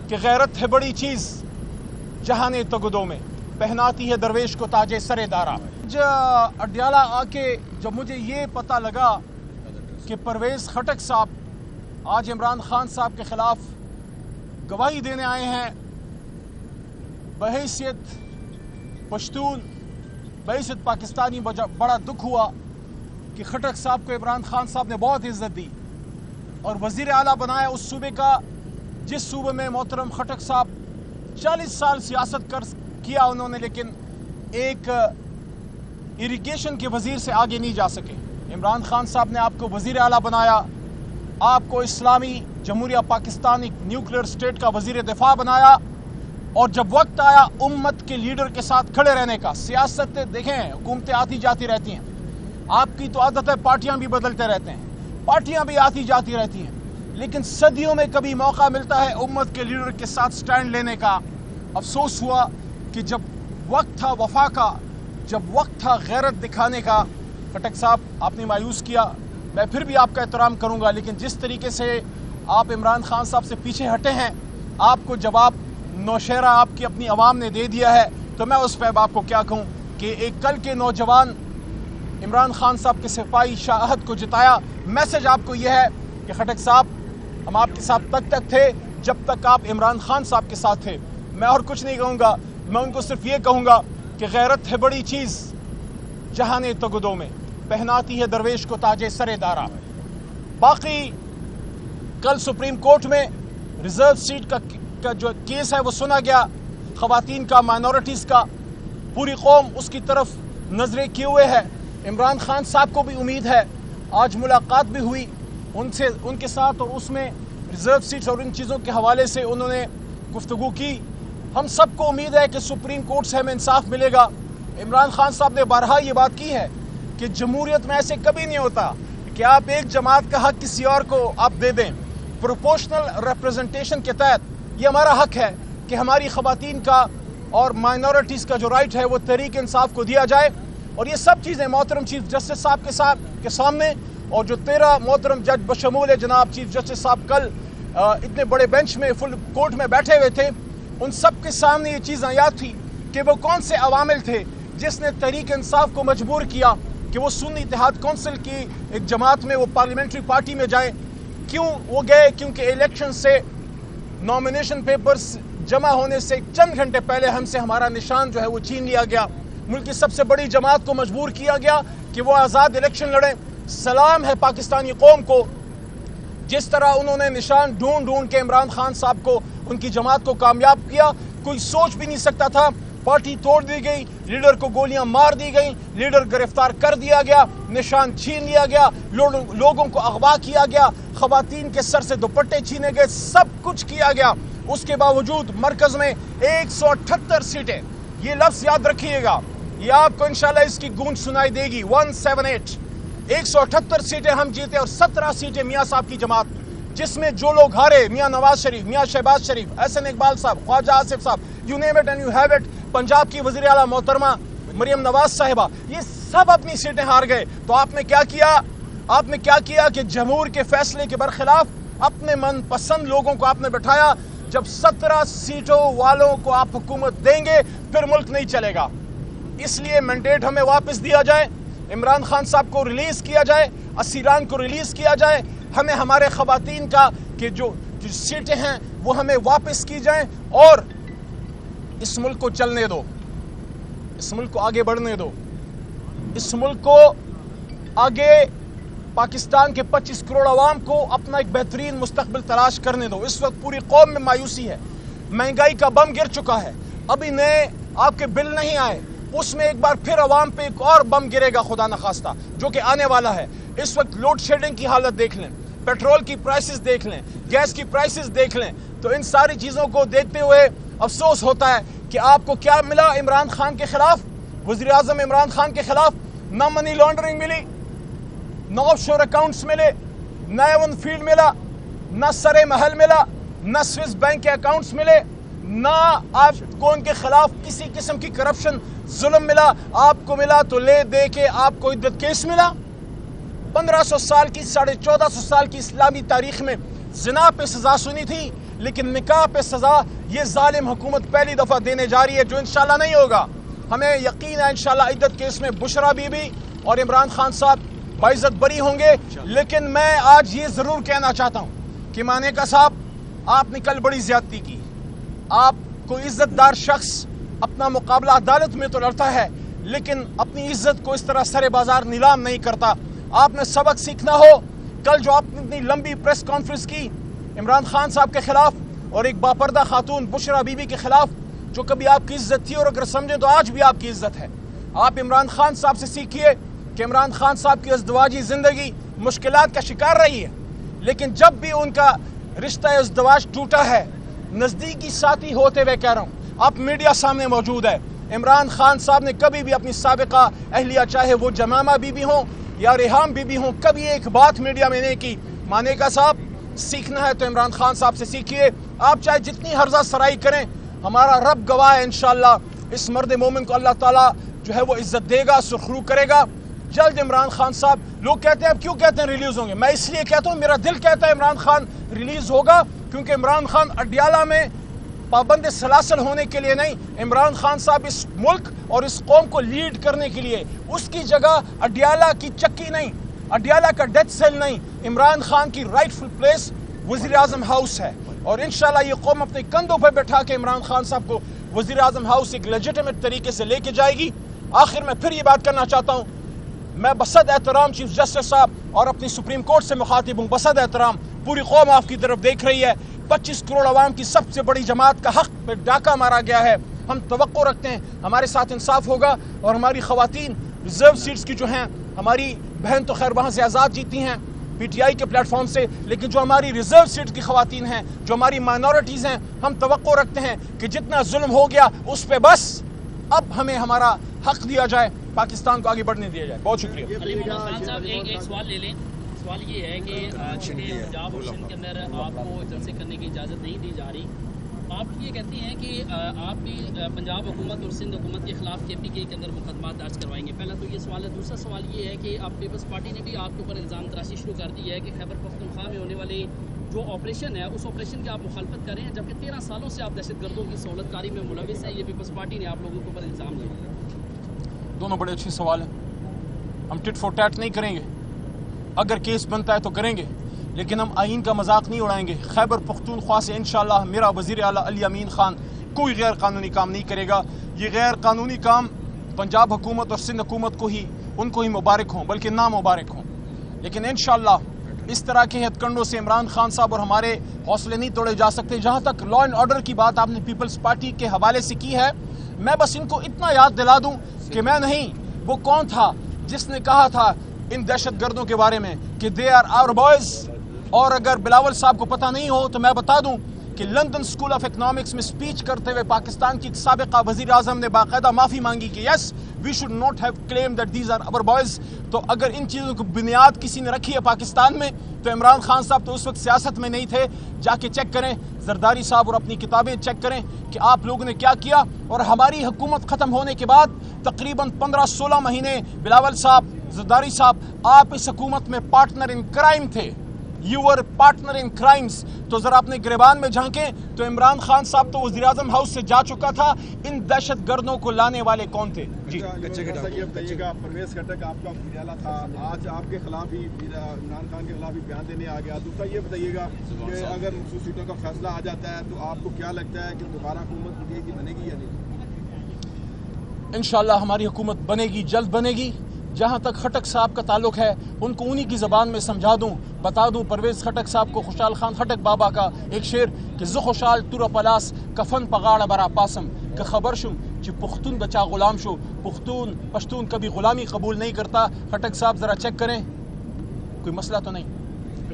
کہ غیرت ہے بڑی چیز جہانے تگدوں میں، پہناتی ہے درویش کو تاج سر دارا۔ اڈیالہ آ کے جب مجھے یہ پتہ لگا کہ پرویز خٹک صاحب آج عمران خان صاحب کے خلاف گواہی دینے آئے ہیں، بحیثیت پشتون، بحیثیت پاکستانی بڑا دکھ ہوا کہ خٹک صاحب کو عمران خان صاحب نے بہت عزت دی اور وزیر اعلیٰ بنایا اس صوبے کا جس صوبے میں محترم خٹک صاحب 40 سال سیاست کیا انہوں نے، لیکن ایک اریگیشن کے وزیر سے آگے نہیں جا سکے۔ عمران خان صاحب نے آپ کو وزیر اعلیٰ بنایا، آپ کو اسلامی جمہوریہ پاکستان ایک نیوکلیئر اسٹیٹ کا وزیر دفاع بنایا، اور جب وقت آیا امت کے لیڈر کے ساتھ کھڑے رہنے کا، سیاست دیکھیں حکومتیں آتی جاتی رہتی ہیں، آپ کی تو عادت ہے پارٹیاں بھی بدلتے رہتے ہیں، پارٹیاں بھی آتی جاتی رہتی ہیں، لیکن صدیوں میں کبھی موقع ملتا ہے امت کے لیڈر کے ساتھ سٹینڈ لینے کا۔ افسوس ہوا کہ جب وقت تھا وفا کا، جب وقت تھا غیرت دکھانے کا، خٹک صاحب آپ نے مایوس کیا۔ میں پھر بھی آپ کا احترام کروں گا، لیکن جس طریقے سے آپ عمران خان صاحب سے پیچھے ہٹے ہیں، آپ کو جواب نوشہرہ آپ کی اپنی عوام نے دے دیا ہے، تو میں اس پہ آپ کو کیا کہوں کہ ایک کل کے نوجوان عمران خان صاحب کے سپاہی شاہ عہد کو جتایا۔ میسج آپ کو یہ ہے کہ خٹک صاحب ہم آپ کے ساتھ تک تھے جب تک آپ عمران خان صاحب کے ساتھ تھے۔ میں اور کچھ نہیں کہوں گا، میں ان کو صرف یہ کہوں گا کہ غیرت ہے بڑی چیز جہانے تگدوں میں، پہناتی ہے درویش کو تاج سر دارا۔ باقی کل سپریم کورٹ میں ریزرو سیٹ کا جو کیس ہے وہ سنا گیا، خواتین کا، مائنورٹیز کا، پوری قوم اس کی طرف نظریں کیے ہوئے ہے۔ عمران خان صاحب کو بھی امید ہے، آج ملاقات بھی ہوئی ان کے ساتھ، اور اس میں ریزرو سیٹس اور ان چیزوں کے حوالے سے انہوں نے گفتگو کی۔ ہم سب کو امید ہے کہ سپریم کورٹ سے ہمیں انصاف ملے گا۔ عمران خان صاحب نے بارہا یہ بات کی ہے کہ جمہوریت میں ایسے کبھی نہیں ہوتا کہ آپ ایک جماعت کا حق کسی اور کو آپ دے دیں۔ پروپورشنل ریپریزنٹیشن کے تحت یہ ہمارا حق ہے کہ ہماری خواتین کا اور مائنورٹیز کا جو رائٹ ہے وہ تحریک انصاف کو دیا جائے، اور یہ سب چیزیں محترم چیف جسٹس صاحب کے سامنے، اور جو 13 محترم جج بشمول جناب چیف جسٹس صاحب کل اتنے بڑے بینچ میں فل کورٹ میں بیٹھے ہوئے تھے، ان سب کے سامنے یہ چیزیں یاد تھی کہ وہ کون سے عوامل تھے جس نے تحریک انصاف کو مجبور کیا کہ وہ سنی اتحاد کونسل کی ایک جماعت میں وہ پارلیمنٹری پارٹی میں جائیں۔ کیوں وہ گئے؟ کیونکہ الیکشن سے نامینیشن پیپرز جمع ہونے سے چند گھنٹے پہلے ہم سے ہمارا نشان جو ہے وہ چھین لیا گیا، ملک کی سب سے بڑی جماعت کو مجبور کیا گیا کہ وہ آزاد الیکشن لڑیں۔ سلام ہے پاکستانی قوم کو، جس طرح انہوں نے نشان ڈھونڈ کے عمران خان صاحب کو، ان کی جماعت کو کامیاب کیا۔ کوئی سوچ بھی نہیں سکتا تھا، پارٹی توڑ دی گئی، لیڈر کو گولیاں مار دی گئیں، لیڈر گرفتار کر دیا گیا، نشان چھین لیا گیا، لوگوں کو اغوا کیا گیا، خواتین کے سر سے دوپٹے چھینے گئے، سب کچھ کیا گیا۔ اس کے باوجود مرکز میں 178 سیٹیں، یہ لفظ یاد رکھیے گا، یہ آپ کو انشاءاللہ اس کی گونج سنائی دے گی، 178 178 سیٹیں ہم جیتے، اور 17 سیٹیں میاں صاحب کی جماعت، جس میں جو لوگ ہارے، میاں نواز شریف، میاں شہباز شریف، احسن اقبال صاحب، خواجہ آصف صاحب، you name it and you have it, Punjab کی وزیر اعلیٰ محترمہ مریم نواز صاحبہ، یہ سب اپنی سیٹیں ہار گئے۔ تو آپ نے کیا کیا؟ آپ نے کیا کیا کہ جمہور کے فیصلے کے برخلاف اپنے من پسند لوگوں کو آپ نے بٹھایا۔ جب 17 سیٹوں والوں کو آپ حکومت دیں گے پھر ملک نہیں چلے گا۔ اس لیے مینڈیٹ ہمیں واپس دیا جائے، عمران خان صاحب کو ریلیز کیا جائے، اسیران کو ریلیز کیا جائے، ہمیں ہمارے خواتین کا کہ جو سیٹیں ہیں وہ ہمیں واپس کی جائیں، اور اس ملک کو چلنے دو، اس ملک کو آگے بڑھنے دو، اس ملک کو آگے پاکستان کے 25 کروڑ عوام کو اپنا ایک بہترین مستقبل تلاش کرنے دو۔ اس وقت پوری قوم میں مایوسی ہے، مہنگائی کا بم گر چکا ہے، ابھی نئے آپ کے بل نہیں آئے، اس میں ایک بار پھر عوام پہ ایک اور بم گرے گا خدا نخواستہ، جو کہ آنے والا ہے۔ اس وقت لوڈ شیڈنگ کی حالت دیکھ لیں، پیٹرول کی پرائسز دیکھ لیں، گیس کی پرائسز دیکھ لیں، تو ان ساری چیزوں کو دیکھتے ہوئے افسوس ہوتا ہے کہ آپ کو کیا ملا عمران خان کے خلاف، وزیر اعظم عمران خان کے خلاف؟ نہ منی لانڈرنگ ملی، نہ آف شور اکاؤنٹس ملے، نہ ایون فیلڈ ملا، نہ سرے محل ملا، نہ سوئس بینک کے اکاؤنٹس ملے، نہ آپ کو ان کے خلاف کسی قسم کی کرپشن ظلم ملا۔ آپ کو ملا تو لے دے کے آپ کو عدت کیس ملا۔ 1500 سال کی 1450 سال کی اسلامی تاریخ میں زنا پہ سزا سنی تھی، لیکن نکاح پہ سزا یہ ظالم حکومت پہلی دفعہ دینے جا رہی ہے، جو انشاءاللہ نہیں ہوگا۔ ہمیں یقین ہے انشاءاللہ عدت کیس میں بشرا بی بی اور عمران خان صاحب باعزت بری ہوں گے۔ لیکن میں آج یہ ضرور کہنا چاہتا ہوں کہ مانے کا صاحب آپ نے کل بڑی زیادتی کی۔ آپ کو عزت دار شخص اپنا مقابلہ عدالت میں تو لڑتا ہے، لیکن اپنی عزت کو اس طرح سر بازار نیلام نہیں کرتا۔ آپ نے سبق سیکھنا ہو۔ کل جو آپ نے اتنی لمبی پریس کانفرنس کی عمران خان صاحب کے خلاف اور ایک باپردہ خاتون بشرا بی بی کے خلاف، جو کبھی آپ کی عزت تھی اور اگر سمجھیں تو آج بھی آپ کی عزت ہے۔ آپ عمران خان صاحب سے سیکھیے کہ عمران خان صاحب کی ازدواجی زندگی مشکلات کا شکار رہی ہے، لیکن جب بھی ان کا رشتہ ازدواج ٹوٹا ہے، نزدیکی ساتھی ہوتے ہوئے کہہ رہا ہوں، آپ میڈیا سامنے موجود ہے، عمران خان صاحب نے کبھی بھی اپنی سابقہ اہلیہ چاہے وہ جمامہ بی بی ہوں یا ریحام بی بی ہوں، کبھی ایک بات میڈیا میں نہیں کی۔ مانے کا صاحب سیکھنا ہے تو عمران خان صاحب سے سیکھیے۔ آپ چاہے جتنی ہرزہ سرائی کریں، ہمارا رب گواہ ہے انشاءاللہ اس مرد مومن کو اللہ تعالیٰ جو ہے وہ عزت دے گا، سرخرو کرے گا۔ جلد عمران خان صاحب، لوگ کہتے ہیں اب کیوں کہتے ہیں ریلیز ہوں گے، میں اس لیے کہتا ہوں میرا دل کہتا ہے عمران خان ریلیز ہوگا، کیونکہ عمران خان اڈیالہ میں پابند سلاسل ہونے کے لیے نہیں، عمران خان صاحب اس ملک اور اس قوم کو لیڈ کرنے کے لیے، اس کی جگہ اڈیالہ کی چکی نہیں، اڈیالہ کا ڈیتھ سیل نہیں، عمران خان کی رائٹ فل پلیس وزیر اعظم ہاؤس ہے، اور انشاءاللہ یہ قوم اپنے کندھوں پہ بٹھا کے عمران خان صاحب کو وزیر اعظم ہاؤس ایک لیجیٹمیٹ طریقے سے لے کے جائے گی۔ آخر میں پھر یہ بات کرنا چاہتا ہوں، میں بصد احترام چیف جسٹس صاحب اور اپنی سپریم کورٹ سے مخاطب ہوں، بصد احترام پوری قوم آپ کی طرف دیکھ رہی ہے، 25 کروڑ عوام کی سب سے بڑی جماعت کا حق پہ ڈاکہ مارا گیا ہے، ہم توقع رکھتے ہیں ہمارے ساتھ انصاف ہوگا اور ہماری خواتین ریزرو سیٹس کی جو ہیں، ہماری بہن تو خیر وہاں سے آزاد جیتی ہیں پی ٹی آئی کے پلیٹ فارم سے، لیکن جو ہماری ریزرو سیٹ کی خواتین ہیں، جو ہماری مائنورٹیز ہیں، ہم توقع رکھتے ہیں کہ جتنا ظلم ہو گیا اس پہ بس اب ہمیں ہمارا حق دیا جائے، پاکستان کو آگے بڑھنے دیا جائے۔ بہت شکریہ۔ علی محمد خان صاحب ایک سوال لے لیں۔ سوال یہ ہے کہ پنجاب اور سندھ کے اندر آپ کو جلسے کرنے کی اجازت نہیں دی جا رہی، آپ یہ کہتے ہیں کہ آپ بھی پنجاب حکومت اور سندھ حکومت کے خلاف کے پی کے اندر مقدمات درج کروائیں گے، پہلا تو یہ سوال ہے۔ دوسرا سوال یہ ہے کہ آپ پیپلز پارٹی نے بھی آپ کے اوپر الزام تراشی شروع کر دی ہے کہ خیبر پختونخوا میں ہونے والے جو آپریشن ہے اس آپریشن کی آپ مخالفت کر رہے ہیں، جبکہ 13 سالوں سے آپ دہشت گردوں کی سہولت کاری میں ملوث ہیں، یہ پیپلز پارٹی نے آپ لوگوں کے اوپر الزام لیا۔ دونوں بڑے اچھے سوال ہیں، ہم ٹٹ فور ٹیٹ نہیں کریں گے، اگر کیس بنتا ہے تو کریں گے، لیکن ہم آئین کا مذاق نہیں اڑائیں گے۔ خیبر پختونخوا سے انشاءاللہ میرا وزیر اعلیٰ علی امین خان کوئی غیر قانونی کام نہیں کرے گا۔ یہ غیر قانونی کام پنجاب حکومت اور سندھ حکومت کو ہی مبارک ہوں، بلکہ نامبارک ہوں، لیکن انشاءاللہ اس طرح کے ہتھ کنڈوں سے عمران خان صاحب اور ہمارے حوصلے نہیں توڑے جا سکتے۔ جہاں تک لا اینڈ آرڈر کی بات آپ نے پیپلز پارٹی کے حوالے سے کی ہے، میں بس ان کو اتنا یاد دلا دوں کہ میں نہیں، وہ کون تھا جس نے کہا تھا ان دہشت گردوں کے بارے میں کہ دے آر آور بوائز، اور اگر بلاول صاحب کو پتہ نہیں ہو تو میں بتا دوں کہ لندن اسکول آف اکنامکس میں سپیچ کرتے ہوئے پاکستان کی سابقہ وزیر اعظم نے باقاعدہ معافی مانگی کہ yes we should not have claim that these are our boys. تو اگر ان چیزوں کی بنیاد کسی نے رکھی ہے پاکستان میں تو عمران خان صاحب تو اس وقت سیاست میں نہیں تھے، جا کے چیک کریں، زرداری صاحب اور اپنی کتابیں چیک کریں کہ آپ لوگوں نے کیا کیا۔ اور ہماری حکومت ختم ہونے کے بعد تقریباً 15-16 مہینے بلاول صاحب، زرداری صاحب، آپ اس حکومت میں پارٹنر ان کرائم تھے، you were partner in crimes. تو ذرا اپنے گریبان میں جھانکیں تو عمران خان صاحب تو وزیر اعظم ہاؤس سے جا چکا تھا، ان دہشت گردوں کو لانے والے کون تھے؟ جی یہ بتائیے گا، پرویز خٹک آپ کا وزیر تھا، آج آپ کے خلاف ہی عمران خان کے خلاف ہی بیان دینے آ گیا۔ دوسرا یہ بتائیے گا کہ اگر خصوصی سیٹوں کا فیصلہ آ جاتا ہے تو آپ کو کیا لگتا ہے کہ دوبارہ حکومت پی ٹی آئی کی بنے گی یا نہیں؟ انشاءاللہ ہماری حکومت بنے گی، جلد بنے گی۔ جہاں تک خٹک صاحب کا تعلق ہے ان کو انہی کی زبان میں سمجھا دوں، بتا دوں پرویز خٹک صاحب کو خوشحال خان خٹک بابا کا ایک شعر کہ ز خوشحال تور پلاس کفن پگاڑ برا پاسم کہ خبر شم چی پختون بچا غلام شو، پشتون کبھی غلامی قبول نہیں کرتا۔ خٹک صاحب ذرا چیک کریں، کوئی مسئلہ تو نہیں۔